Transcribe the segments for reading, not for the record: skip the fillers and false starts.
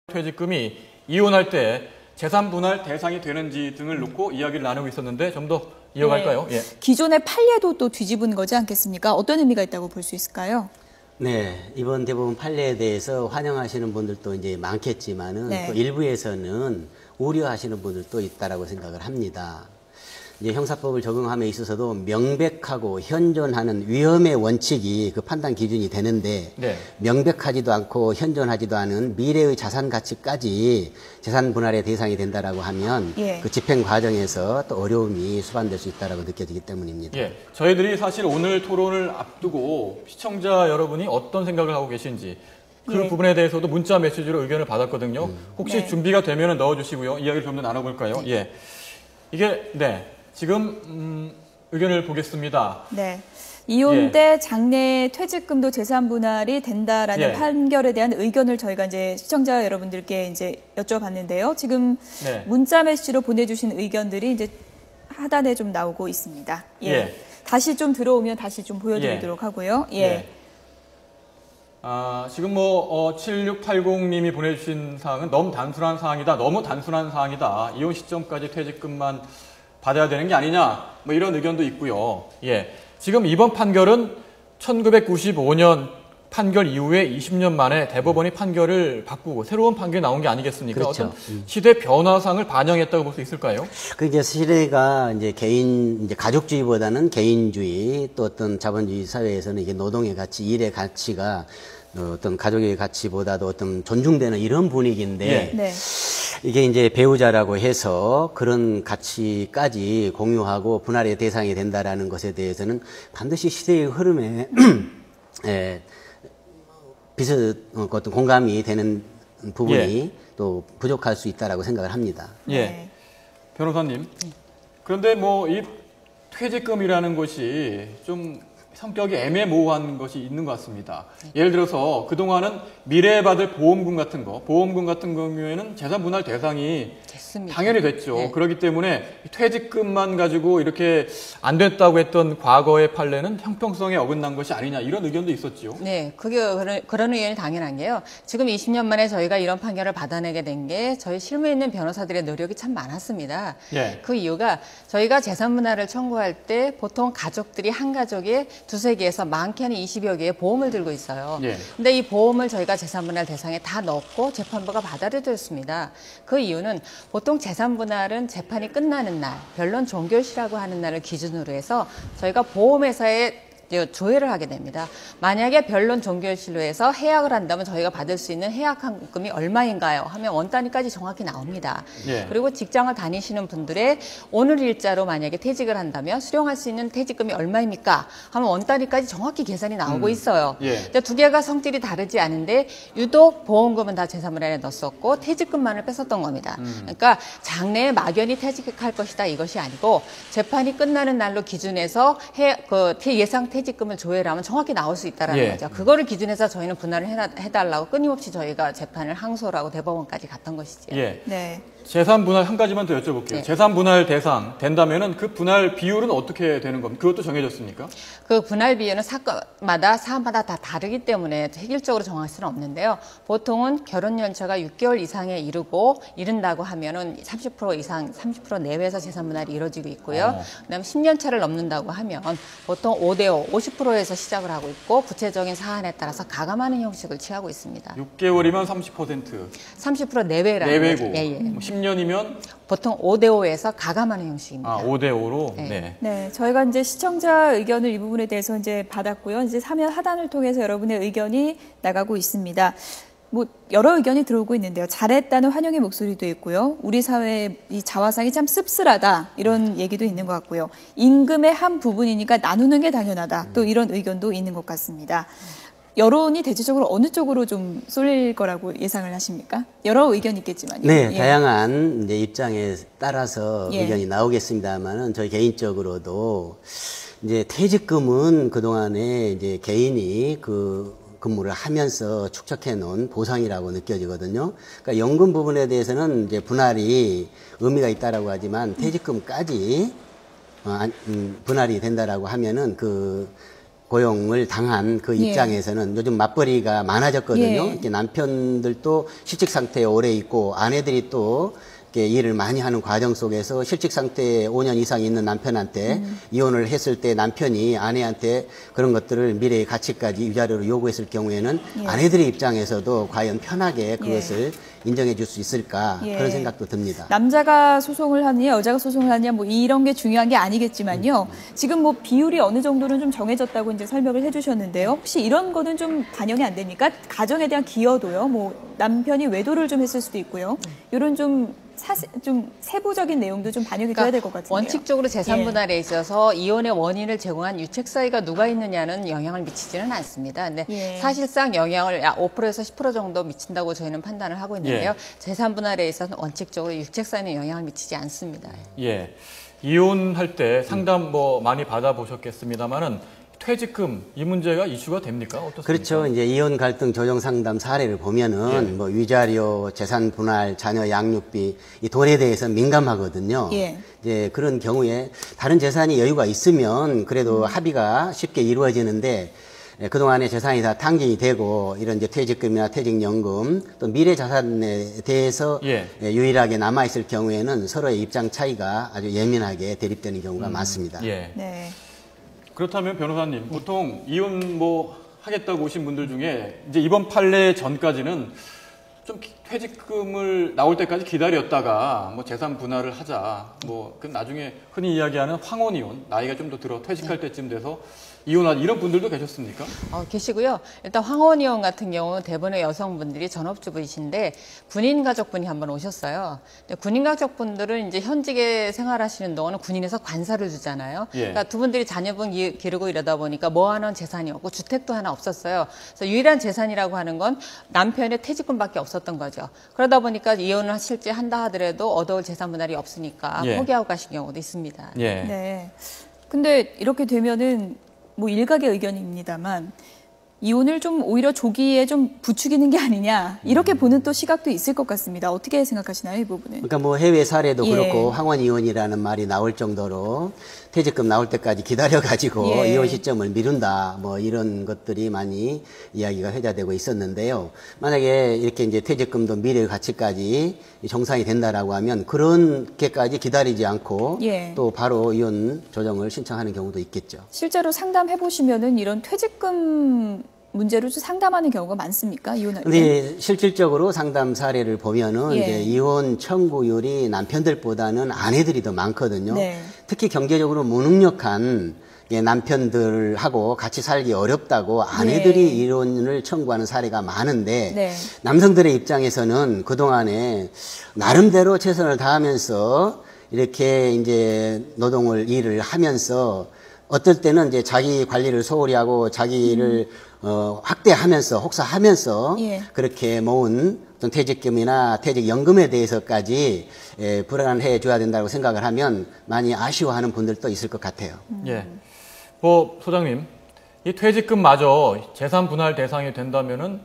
퇴직금이 이혼할 때 재산 분할 대상이 되는지 등을 놓고 이야기를 나누고 있었는데 좀 더 이어갈까요? 네. 예. 기존의 판례도 또 뒤집은 거지 않겠습니까? 어떤 의미가 있다고 볼 수 있을까요? 네, 이번 대법원 판례에 대해서 환영하시는 분들도 이제 많겠지만은 네. 또 일부에서는 우려하시는 분들도 있다라고 생각을 합니다. 이제 형사법을 적용함에 있어서도 명백하고 현존하는 위험의 원칙이 그 판단 기준이 되는데 네. 명백하지도 않고 현존하지도 않은 미래의 자산 가치까지 재산 분할의 대상이 된다라고 하면 예. 그 집행 과정에서 또 어려움이 수반될 수 있다라고 느껴지기 때문입니다. 예. 저희들이 사실 오늘 토론을 앞두고 시청자 여러분이 어떤 생각을 하고 계신지 그 예. 부분에 대해서도 문자 메시지로 의견을 받았거든요. 혹시 네. 준비가 되면 넣어주시고요. 이야기를 좀 더 나눠볼까요? 예. 이게 지금 의견을 보겠습니다. 네. 이혼 때 장래 퇴직금도 재산 분할이 된다라는 예. 판결에 대한 의견을 저희가 이제 시청자 여러분들께 이제 여쭤봤는데요. 지금 네. 문자 메시지로 보내주신 의견들이 이제 하단에 좀 나오고 있습니다. 예. 예. 다시 좀 들어오면 다시 좀 보여드리도록 하고요. 예. 예. 지금 7680님이 보내주신 사항은 너무 단순한 사항이다. 이혼 시점까지 퇴직금만 받아야 되는 게 아니냐. 이런 의견도 있고요. 예. 지금 이번 판결은 1995년 판결 이후에 20년 만에 대법원이 판결을 바꾸고 새로운 판결이 나온 게 아니겠습니까? 그렇죠. 어떤 시대 변화상을 반영했다고 볼 수 있을까요? 그 이제 시대가 이제 가족주의보다는 개인주의, 또 어떤 자본주의 사회에서는 이게 노동의 가치, 일의 가치가 어떤 가족의 가치보다도 어떤 존중되는 이런 분위기인데, 예. 네. 이게 이제 배우자라고 해서 그런 가치까지 공유하고 분할의 대상이 된다라는 것에 대해서는 반드시 시대의 흐름에 어떤 공감이 되는 부분이 또 부족할 수 있다라고 생각을 합니다. 예. 네. 변호사님. 그런데 이 퇴직금이라는 것이 좀 성격이 애매모호한 것이 있는 것 같습니다. 예를 들어서 그동안은 미래에 받을 보험금 같은 경우에는 재산 분할 대상이 됐습니다. 당연히 됐죠. 네. 그렇기 때문에 퇴직금만 가지고 이렇게 안 됐다고 했던 과거의 판례는 형평성에 어긋난 것이 아니냐 이런 의견도 있었지요. 네, 그런 의견이 당연한 게요. 지금 20년 만에 저희가 이런 판결을 받아내게 된 게 저희 실무에 있는 변호사들의 노력이 참 많았습니다. 예. 그 이유가 저희가 재산 분할을 청구할 때 보통 가족들이 한 가족에 두세 개에서 많게는 20여 개의 보험을 들고 있어요. 예. 근데 이 보험을 저희가 재산 분할 대상에 다 넣고 재판부가 받아들였습니다. 그 이유는 보통 재산 분할은 재판이 끝나는 날, 변론 종결시라고 하는 날을 기준으로 해서 저희가 보험회사에 조회를 하게 됩니다. 만약에 변론 종결실로 해서 해약을 한다면 저희가 받을 수 있는 해약한금이 얼마인가요? 하면 원 단위까지 정확히 나옵니다. 예. 그리고 직장을 다니시는 분들의 오늘 일자로 만약에 퇴직을 한다면 수령할 수 있는 퇴직금이 얼마입니까? 하면 원 단위까지 정확히 계산이 나오고 있어요. 예. 근데 두 개가 성질이 다르지 않은데 유독 보험금은 다 재산분할에 넣었었고 퇴직금만을 뺐었던 겁니다. 그러니까 장래에 막연히 퇴직할 것이다 이것이 아니고 재판이 끝나는 날로 기준해서 예상 퇴직금을 조회를 하면 정확히 나올 수 있다라는 예. 거죠. 그거를 기준해서 저희는 분할을 해달라고 끊임없이 저희가 재판을 항소를 하고 대법원까지 갔던 것이죠. 예. 네. 재산 분할 한 가지만 더 여쭤볼게요. 네. 재산 분할 대상 된다면은 그 분할 비율은 어떻게 되는 겁니까? 그것도 정해졌습니까? 그 분할 비율은 사안마다 다 다르기 때문에 획일적으로 정할 수는 없는데요. 보통은 결혼 연차가 6개월 이상에 이른다고 하면은 30% 이상, 30% 내외에서 재산 분할이 이루어지고 있고요. 그다음에 10년 차를 넘는다고 하면 보통 5대5, 50%에서 시작을 하고 있고 구체적인 사안에 따라서 가감하는 형식을 취하고 있습니다. 6개월이면 30%. 30% 내외라는 내외고. 거죠. 예, 예. 10년이면 보통 5대5에서 가감하는 형식입니다. 5대5로. 네. 네. 네, 저희가 이제 시청자 의견을 이 부분에 대해서 이제 받았고요. 이제 화면 하단을 통해서 여러분의 의견이 나가고 있습니다. 여러 의견이 들어오고 있는데요. 잘했다는 환영의 목소리도 있고요. 우리 사회의 이 자화상이 참 씁쓸하다. 이런 얘기도 있는 것 같고요. 임금의 한 부분이니까 나누는 게 당연하다. 또 이런 의견도 있는 것 같습니다. 여론이 대체적으로 어느 쪽으로 좀 쏠릴 거라고 예상을 하십니까? 여러 의견이 있겠지만요. 네, 예. 다양한 이제 입장에 따라서 예. 의견이 나오겠습니다만은 저희 개인적으로도 이제 퇴직금은 그동안에 이제 개인이 그 근무를 하면서 축적해 놓은 보상이라고 느껴지거든요. 그러니까 연금 부분에 대해서는 이제 분할이 의미가 있다라고 하지만 퇴직금까지 분할이 된다라고 하면은 고용을 당한 그 예. 입장에서는 요즘 맞벌이가 많아졌거든요. 예. 이렇게 남편들도 실직 상태에 오래 있고 아내들이 또 이렇게 일을 많이 하는 과정 속에서 실직 상태에 5년 이상 있는 남편한테 이혼을 했을 때 남편이 아내한테 그런 것들을 미래의 가치까지 위자료로 요구했을 경우에는 예. 아내들의 입장에서도 과연 편하게 그것을 인정해 줄 수 있을까 예. 그런 생각도 듭니다. 남자가 소송을 하느냐 여자가 소송을 하느냐 뭐 이런 게 중요한 게 아니겠지만요. 지금 뭐 비율이 어느 정도는 좀 정해졌다고 이제 설명을 해주셨는데요. 혹시 이런 거는 좀 반영이 안 됩니까? 가정에 대한 기여도요. 뭐 남편이 외도를 좀 했을 수도 있고요. 이런 좀 세부적인 내용도 좀 반영이 돼야 될 것 같은데요. 원칙적으로 재산 분할에 있어서 이혼의 원인을 제공한 유책 사유가 누가 있느냐는 영향을 미치지는 않습니다. 근데 예. 사실상 영향을 5%에서 10% 정도 미친다고 저희는 판단을 하고 있는데요. 예. 재산 분할에 있어서는 원칙적으로 유책 사유는 영향을 미치지 않습니다. 예. 이혼할 때 상담 뭐 많이 받아보셨겠습니다만은 퇴직금 이 문제가 이슈가 됩니까? 어떻습니까? 그렇죠. 이제 이혼 갈등 조정 상담 사례를 보면은 예. 뭐 위자료, 재산 분할, 자녀 양육비 이 돈에 대해서 민감하거든요. 예. 이제 그런 경우에 다른 재산이 여유가 있으면 그래도 합의가 쉽게 이루어지는데 그동안의 재산이 다 탕진이 되고 이런 이제 퇴직금이나 퇴직연금 또 미래 자산에 대해서 예. 유일하게 남아있을 경우에는 서로의 입장 차이가 아주 예민하게 대립되는 경우가 많습니다. 예. 네. 그렇다면 변호사님, 보통 이혼 뭐 하겠다고 오신 분들 중에 이제 이번 판례 전까지는 좀 퇴직금을 나올 때까지 기다렸다가 뭐 재산 분할을 하자. 뭐 그 나중에 흔히 이야기하는 황혼 이혼, 나이가 좀 더 들어 퇴직할 때쯤 돼서 이혼한 이런 분들도 계셨습니까? 계시고요. 일단 황혼 이혼 같은 경우는 대부분의 여성분들이 전업주부이신데 군인 가족분이 한번 오셨어요. 근데 군인 가족분들은 이제 현직에 생활하시는 동안은 군인에서 관사를 주잖아요. 예. 그러니까 두 분들이 자녀분 기르고 이러다 보니까 뭐 하나는 재산이 없고 주택도 하나 없었어요. 그래서 유일한 재산이라고 하는 건 남편의 퇴직금밖에 없었던 거죠. 그러다 보니까 이혼을 실제 한다 하더라도 얻어올 재산 분할이 없으니까 예. 포기하고 가신 경우도 있습니다. 예. 네. 근데 이렇게 되면은 뭐 일각의 의견입니다만 이혼을 좀 오히려 조기에 좀 부추기는 게 아니냐 이렇게 보는 또 시각도 있을 것 같습니다. 어떻게 생각하시나요, 이 부분은? 그러니까 뭐 해외 사례도 예. 그렇고 황혼 이혼이라는 말이 나올 정도로 퇴직금 나올 때까지 기다려가지고 예. 이혼 시점을 미룬다 뭐 이런 것들이 많이 이야기가 회자되고 있었는데요. 만약에 이렇게 이제 퇴직금도 미래의 가치까지 정상이 된다라고 하면 그렇게까지 기다리지 않고 예. 또 바로 이혼 조정을 신청하는 경우도 있겠죠. 실제로 상담해 보시면은 이런 퇴직금 문제로 좀 상담하는 경우가 많습니까? 이혼할 때? 근데 실질적으로 상담 사례를 보면은 예. 이제 이혼 청구율이 남편들보다는 아내들이 더 많거든요. 네. 특히 경제적으로 무능력한 남편들하고 같이 살기 어렵다고 아내들이 네. 이혼을 청구하는 사례가 많은데 네. 남성들의 입장에서는 그동안에 나름대로 최선을 다하면서 이렇게 이제 노동을 일을 하면서 어떨 때는 이제 자기 관리를 소홀히 하고 자기를 확대하면서 혹사하면서 예. 그렇게 모은 어떤 퇴직금이나 퇴직연금에 대해서까지 불안해 줘야 된다고 생각을 하면 많이 아쉬워하는 분들도 있을 것 같아요. 예. 뭐 소장님, 이 퇴직금마저 재산 분할 대상이 된다면은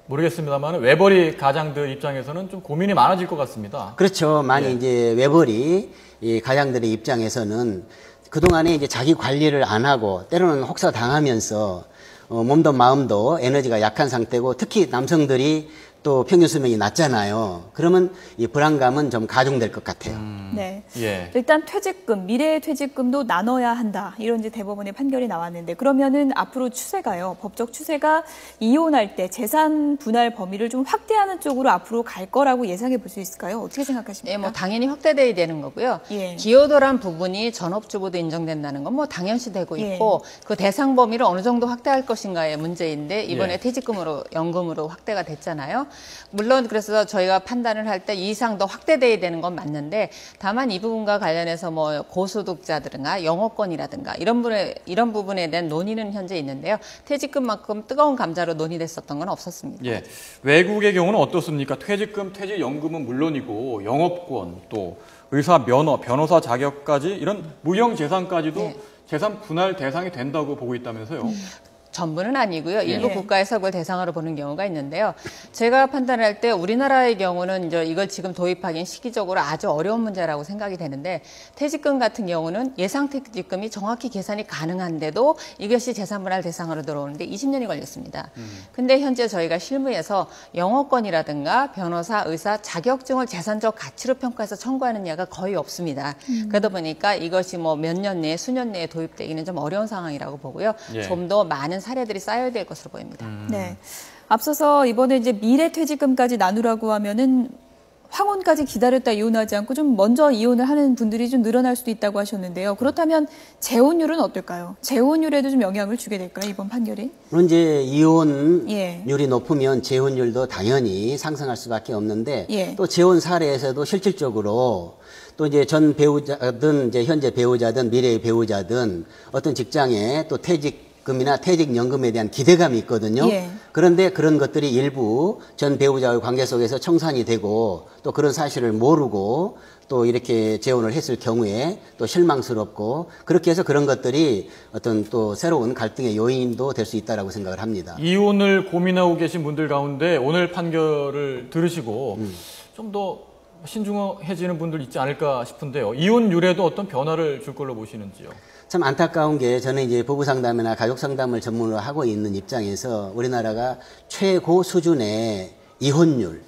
모르겠습니다만 외벌이 가장들 입장에서는 좀 고민이 많아질 것 같습니다. 그렇죠. 많이 예. 이제 외벌이 이 가장들의 입장에서는 그동안에 이제 자기 관리를 안 하고 때로는 혹사 당하면서 몸도 마음도 에너지가 약한 상태고 특히 남성들이 또 평균 수명이 낮잖아요. 그러면 이 불안감은 좀 가중될 것 같아요. 네. 예. 일단 퇴직금, 미래의 퇴직금도 나눠야 한다. 이런 이제 대법원의 판결이 나왔는데 그러면은 앞으로 추세가요. 법적 추세가 이혼할 때 재산 분할 범위를 좀 확대하는 쪽으로 앞으로 갈 거라고 예상해 볼 수 있을까요? 어떻게 생각하십니까? 네, 뭐 당연히 확대돼야 되는 거고요. 예. 기여도란 부분이 전업주부도 인정된다는 건 뭐 당연시 되고 예. 있고 그 대상 범위를 어느 정도 확대할 것인가의 문제인데 이번에 예. 퇴직금으로 연금으로 확대가 됐잖아요. 물론 그래서 저희가 판단을 할 때 이 이상 더 확대돼야 되는 건 맞는데 다만 이 부분과 관련해서 뭐 고소득자들이나 영어권이라든가 이런 부분에 대한 논의는 현재 있는데요. 퇴직금만큼 뜨거운 감자로 논의됐었던 건 없었습니다. 예. 외국의 경우는 어떻습니까? 퇴직금, 퇴직연금은 물론이고 영업권, 또 의사 면허, 변호사 자격까지 이런 무형 재산까지도 네. 재산 분할 대상이 된다고 보고 있다면서요? 전부는 아니고요. 일부 예. 국가 해석을 대상으로 보는 경우가 있는데요. 제가 판단할 때 우리나라의 경우는 이제 이걸 지금 도입하기는 시기적으로 아주 어려운 문제라고 생각이 되는데 퇴직금 같은 경우는 예상 퇴직금이 정확히 계산이 가능한데도 이것이 재산분할 대상으로 들어오는데 20년이 걸렸습니다. 근데 현재 저희가 실무에서 영어권이라든가 변호사, 의사 자격증을 재산적 가치로 평가해서 청구하는 예가 거의 없습니다. 그러다 보니까 이것이 뭐 몇 년 내에 수년 내에 도입되기는 좀 어려운 상황이라고 보고요. 예. 좀 더 많은 사례들이 쌓여야 될 것으로 보입니다. 네. 앞서서 이번에 이제 미래 퇴직금까지 나누라고 하면은 황혼까지 기다렸다 이혼하지 않고 좀 먼저 이혼을 하는 분들이 좀 늘어날 수도 있다고 하셨는데요. 그렇다면 재혼율은 어떨까요? 재혼율에도 좀 영향을 주게 될까요? 이번 판결이? 물론 이제 이혼율이 예. 높으면 재혼율도 당연히 상승할 수밖에 없는데 예. 또 재혼 사례에서도 실질적으로 또 이제 전 배우자든 이제 현재 배우자든 미래의 배우자든 어떤 직장에 또 퇴직금이나 퇴직연금에 대한 기대감이 있거든요. 예. 그런데 그런 것들이 일부 전 배우자의 관계 속에서 청산이 되고 또 그런 사실을 모르고 또 이렇게 재혼을 했을 경우에 또 실망스럽고 그렇게 해서 그런 것들이 어떤 또 새로운 갈등의 요인도 될 수 있다라고 생각을 합니다. 이혼을 고민하고 계신 분들 가운데 오늘 판결을 들으시고 좀 더 신중해지는 분들 있지 않을까 싶은데요. 이혼율에도 어떤 변화를 줄 걸로 보시는지요? 참 안타까운 게 저는 이제 부부 상담이나 가족 상담을 전문으로 하고 있는 입장에서 우리나라가 최고 수준의 이혼율,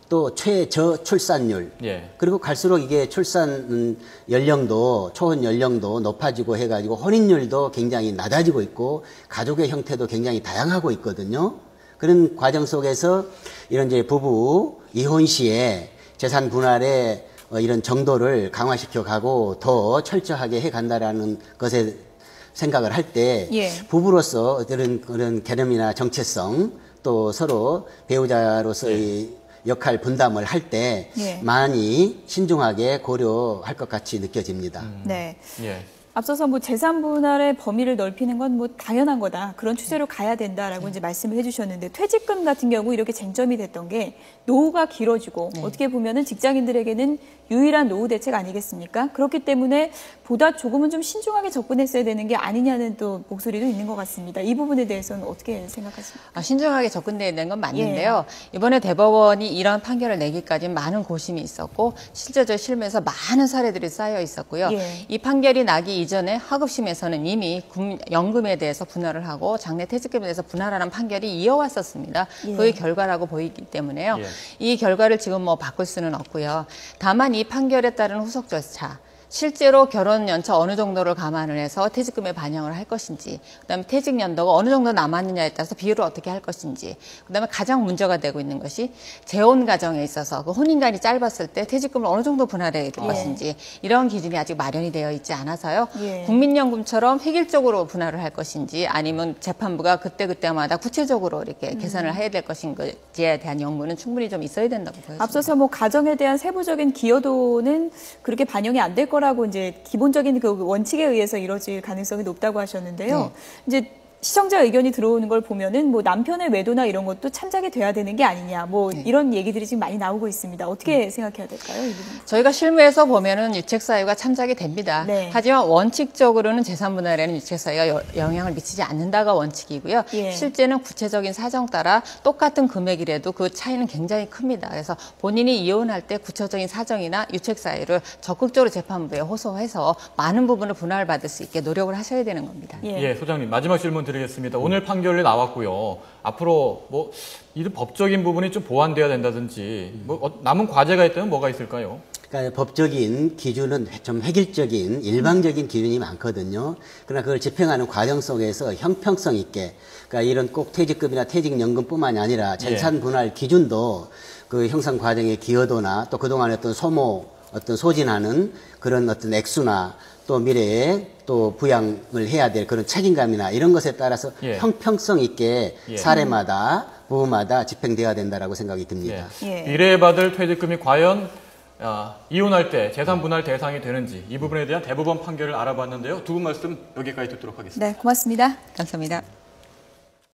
또 최저 출산율, 예. 그리고 갈수록 이게 출산 연령도 초혼 연령도 높아지고 해가지고 혼인율도 굉장히 낮아지고 있고 가족의 형태도 굉장히 다양하고 있거든요. 그런 과정 속에서 이런 이제 부부 이혼 시에 재산 분할의 이런 정도를 강화시켜 가고 더 철저하게 해 간다라는 것에 생각을 할 때 예. 부부로서 그런 개념이나 정체성 또 서로 배우자로서의 역할 분담을 할 때 예. 많이 신중하게 고려할 것 같이 느껴집니다. 네. 예. 앞서서 뭐 재산 분할의 범위를 넓히는 건 뭐 당연한 거다. 그런 추세로 가야 된다라고 이제 말씀을 해주셨는데 퇴직금 같은 경우 이렇게 쟁점이 됐던 게 노후가 길어지고 어떻게 보면은 직장인들에게는 유일한 노후 대책 아니겠습니까? 그렇기 때문에 보다 조금은 좀 신중하게 접근했어야 되는 게 아니냐는 또 목소리도 있는 것 같습니다. 이 부분에 대해서는 어떻게 생각하십니까? 신중하게 접근돼야 되는 건 맞는데요. 이번에 대법원이 이런 판결을 내기까지 많은 고심이 있었고 실제적 실무에서 많은 사례들이 쌓여 있었고요. 예. 이 판결이 나기 이전에 하급심에서는 이미 연금에 대해서 분할을 하고 장래 퇴직금에 대해서 분할하는 판결이 이어왔었습니다. 예. 그의 결과라고 보이기 때문에요. 예. 이 결과를 지금 뭐 바꿀 수는 없고요. 다만 이 판결에 따른 후속 절차, 실제로 결혼 연차 어느 정도를 감안을 해서 퇴직금에 반영을 할 것인지, 그다음에 퇴직 연도가 어느 정도 남았느냐에 따라서 비율을 어떻게 할 것인지, 그다음에 가장 문제가 되고 있는 것이 재혼 과정에 있어서 그 혼인간이 짧았을 때 퇴직금을 어느 정도 분할해야 될 것인지 이런 기준이 아직 마련이 되어 있지 않아서요. 예. 국민연금처럼 획일적으로 분할을 할 것인지 아니면 재판부가 그때마다 구체적으로 이렇게 계산을 해야 될 것인지에 대한 연구는 충분히 좀 있어야 된다고 보여집니다. 앞서서 뭐 가정에 대한 세부적인 기여도는 그렇게 반영이 안 될 거라고 이제 기본적인 그 원칙에 의해서 이루어질 가능성이 높다고 하셨는데요. 이제 시청자 의견이 들어오는 걸 보면은 뭐 남편의 외도나 이런 것도 참작이 돼야 되는 게 아니냐, 뭐 이런 얘기들이 지금 많이 나오고 있습니다. 어떻게 생각해야 될까요, 이 부분? 저희가 실무에서 보면은 유책 사유가 참작이 됩니다. 네. 하지만 원칙적으로는 재산 분할에는 유책 사유가 영향을 미치지 않는다가 원칙이고요. 예. 실제는 구체적인 사정 따라 똑같은 금액이라도 그 차이는 굉장히 큽니다. 그래서 본인이 이혼할 때 구체적인 사정이나 유책 사유를 적극적으로 재판부에 호소해서 많은 부분을 분할받을 수 있게 노력을 하셔야 되는 겁니다. 예, 소장님 마지막 질문 드리겠습니다. 오늘 판결이 나왔고요. 앞으로 뭐 이런 법적인 부분이 좀 보완돼야 된다든지 뭐 남은 과제가 있다면 뭐가 있을까요? 그러니까 법적인 기준은 좀 획일적인 일방적인 기준이 많거든요. 그러나 그걸 집행하는 과정 속에서 형평성 있게, 그러니까 이런 꼭 퇴직금이나 퇴직연금뿐만이 아니라 재산 분할 기준도 그 형성 과정의 기여도나 또 그동안의 어떤 소모, 어떤 소진하는 그런 어떤 액수나 또 미래에 또 부양을 해야 될 그런 책임감이나 이런 것에 따라서 형평성 있게 사례마다 부부마다 집행돼야 된다라고 생각이 듭니다. 미래에 받을 퇴직금이 과연 이혼할 때 재산 분할 대상이 되는지 이 부분에 대한 대법원 판결을 알아봤는데요. 두 분 말씀 여기까지 듣도록 하겠습니다. 네, 고맙습니다. 감사합니다.